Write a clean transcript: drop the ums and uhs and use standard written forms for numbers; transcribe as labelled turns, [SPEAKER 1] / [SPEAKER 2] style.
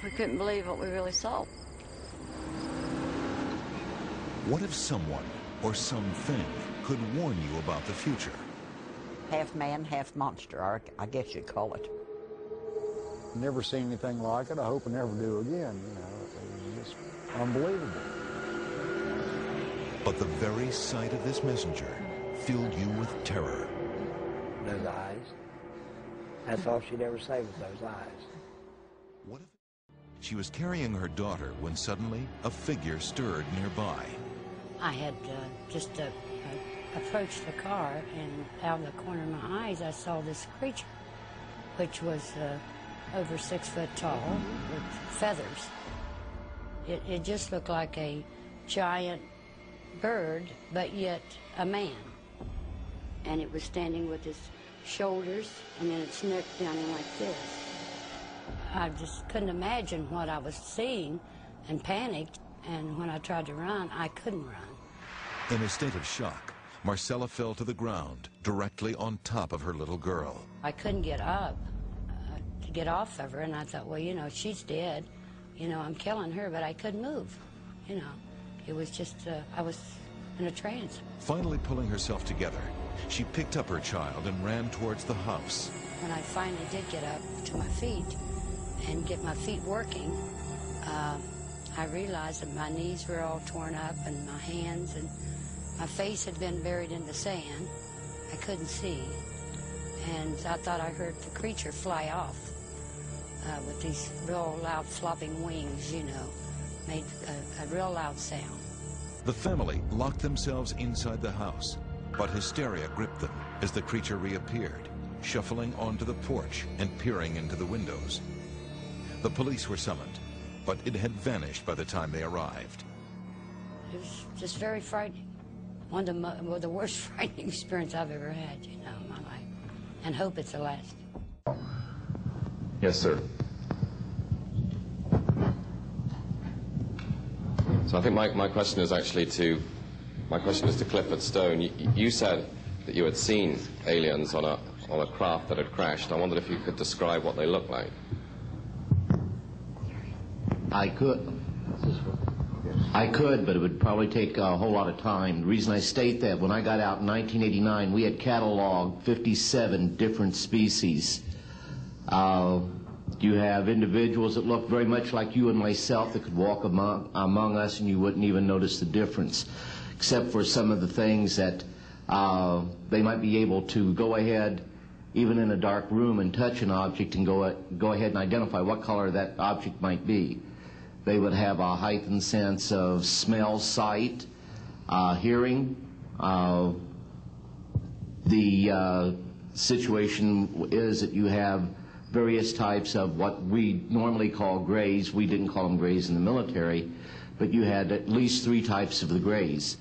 [SPEAKER 1] We couldn't believe what we really saw.
[SPEAKER 2] What if someone or something could warn you about the future?
[SPEAKER 3] Half man, half monster, I guess you'd call it.
[SPEAKER 4] Never seen anything like it. I hope I never do again, you know. It was just unbelievable.
[SPEAKER 2] But the very sight of this messenger filled you with terror.
[SPEAKER 5] Those eyes. That's all she'd ever say was those eyes.
[SPEAKER 2] What if she was carrying her daughter when suddenly a figure stirred nearby?
[SPEAKER 6] I had just approached the car, and out of the corner of my eyes I saw this creature, which was over 6 foot tall with feathers. It just looked like a giant bird, but yet a man. And it was standing with its shoulders and then its neck down in like this. I just couldn't imagine what I was seeing and panicked, and when I tried to run, I couldn't run.
[SPEAKER 2] In a state of shock, Marcella fell to the ground directly on top of her little girl.
[SPEAKER 6] I couldn't get up to get off of her, and I thought, well, you know, she's dead. You know, I'm killing her, but I couldn't move. You know, it was just, I was in a trance.
[SPEAKER 2] Finally pulling herself together, she picked up her child and ran towards the house.
[SPEAKER 6] When I finally did get up to my feet and get my feet working, I realized that my knees were all torn up and my hands and my face had been buried in the sand. I couldn't see. And I thought I heard the creature fly off with these real loud flopping wings, you know, made a real loud sound.
[SPEAKER 2] The family locked themselves inside the house, but hysteria gripped them as the creature reappeared, shuffling onto the porch and peering into the windows. The police were summoned, but it had vanished by the time they arrived.
[SPEAKER 6] It was just very frightening. One of the worst frightening experience I've ever had, you know, in my life. And hope it's the last.
[SPEAKER 7] Yes, sir. So I think my question is actually to Clifford Stone. You said that you had seen aliens on a craft that had crashed. I wondered if you could describe what they looked like.
[SPEAKER 8] I could, but it would probably take a whole lot of time. The reason I state that, when I got out in 1989, we had cataloged 57 different species. You have individuals that look very much like you and myself that could walk among us and you wouldn't even notice the difference, except for some of the things that they might be able to go ahead, even in a dark room, and touch an object and go ahead and identify what color that object might be. They would have a heightened sense of smell, sight, hearing. The situation is that you have various types of what we normally call grays. We didn't call them grays in the military, but you had at least 3 types of the grays.